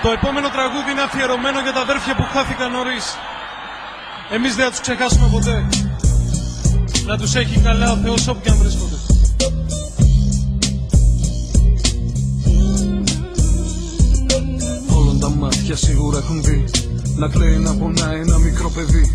Το επόμενο τραγούδι είναι αφιερωμένο για τα αδέρφια που χάθηκαν νωρίς. Εμείς δεν θα τους ξεχάσουμε ποτέ. Να τους έχει καλά ο Θεός όπου και αν βρίσκονται. Όλων τα μάτια σίγουρα έχουν δει να κλαίει, να πονάει ένα μικρό παιδί.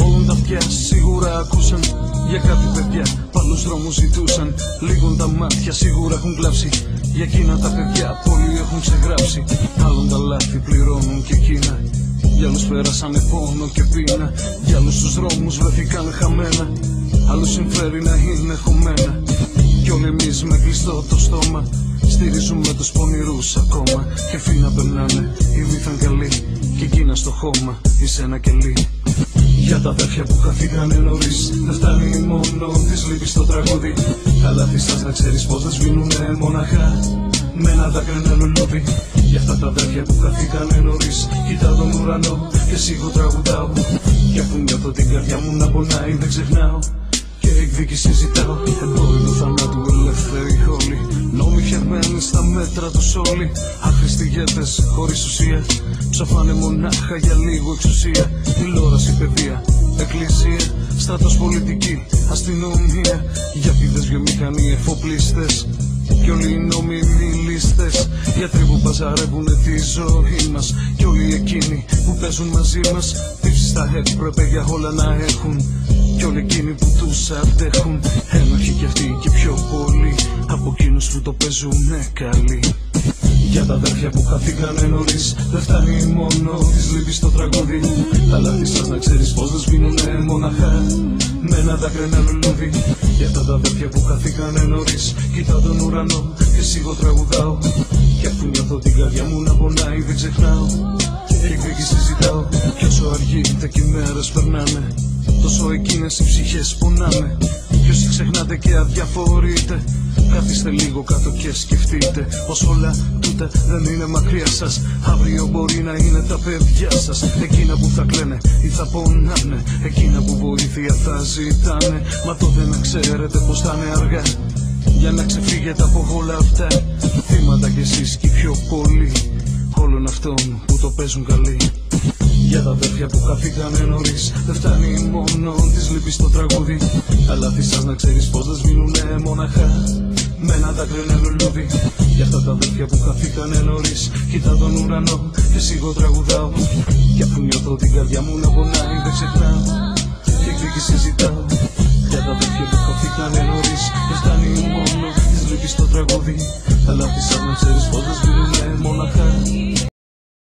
Όλων τα αυτιά σίγουρα ακούσαν για κάτι παιδιά που άλλους δρόμους ζητούσαν. Λίγων τα μάτια σίγουρα έχουν κλάψει για εκείνα τα παιδιά πολλοί έχουν ξεγράψει. Άλλων τα λάθη πληρώνουν και εκείνα, για άλλους πέρασανε πόνο και πείνα. Για άλλους τους δρόμους βρεθήκαν χαμένα, άλλους συμφέρει να είναι χωμένα. Κι όλοι εμείς με κλειστό το στόμα στηρίζουμε τους πονηρούς ακόμα. Και φύνα περνάνε οι δίθεν καλοί κι εκείνα στο χώμα είσαι ένα κελί. Για τα αδέρφια που χαθήκανε νωρίς δεν φτάνει μόνο της λύπης το τραγούδι. Τα λάθη σας να ξέρεις πως δεν σβήνουνε μοναχά με ένα δάκρυ ένα λουλούδι. Για αυτά τα αδέρφια που χαθήκανε νωρίς κοιτάω τον ουρανό και σίγουρα τραγουδάω. Κι αφού νιώθω την καρδιά μου να πονάει δεν ξεχνάω και εκδίκηση ζητάω. Εμπόρινο θανάτου ελεύθεροι όλοι, νόμοι φτιαγμένοι στα μέτρα τους όλοι. Άχρηστοι ηγέτες χωρίς ουσία, ψοφάνε μονάχα για λίγο εξουσία. Τηλεόραση, παιδεία, εκκλησία, στρατός, πολιτική, αστυνομία. Για πηδές, βιομηχανοί, εφοπλιστές κι όλοι οι νόμιμοι λίστες. Γιατροί που παζαρεύουνε τη ζωή μας κι όλοι εκείνοι που παίζουν μαζί μας. Τύψεις στα έπρεπε για όλα να έχουν κι όλοι εκείνοι που τους αντέχουν. Ένοχοι κι αυτοί και πιο πολλοί από εκείνους που το παίζουνε καλοί. Για τα αδέρφια που χαθήκανε νωρίς δεν φτάνει μόνο της λύπης το τραγούδι. Τα λάθη σας να ξέρεις πως δεν σβήνουνε μοναχά με ένα δάκρυ ένα λουλούδι. Για αυτά τα αδέρφια που χαθήκανε νωρίς κοιτάω τον ουρανό και σίγουρα τραγουδάω. Κι αφού νιώθω την καρδιά μου να πονάει δεν ξεχνάω και εκδίκηση ζητάω. Κι όσο αργείτε κι οι μέρες περνάνε τόσο εκείνες οι ψυχές πονάνε. Κι όσοι ξεχνάτε και αδιαφορείτε καθίστε λίγο κάτω και σκεφτείτε πως όλα τούτα δεν είναι μακριά σας. Αύριο μπορεί να είναι τα παιδιά σας, εκείνα που θα κλαίνε ή θα πονάνε, εκείνα που βοήθεια θα ζητάνε. Μα τότε να ξέρετε πως θα είναι αργά για να ξεφύγετε από όλα αυτά. Θύματα κι εσείς κι πιο πολλοί όλων αυτών που το παίζουν καλοί. Για τα αδέρφια που χαθήκανε νωρίς δεν φτάνει μόνο της λύπης το τραγούδι. Τα λάθη σας να ξέρεις πως δεν σβήνουνε μοναχά με ένα δάκρυ ένα λουλούδι. Για αυτά τα αδέρφια που χαθήκανε νωρίς κοιτάω τον ουρανό και σίγουρα τραγουδάω. Κι αφού νιώθω την καρδιά μου να πονάει δεν ξεχνάω και εκδίκηση ζητάω. Για τα αδέρφια που χαθήκανε νωρίς δεν φτάνει μόνο της λύπης το τραγούδι. Τα λάθη σας να ξέρεις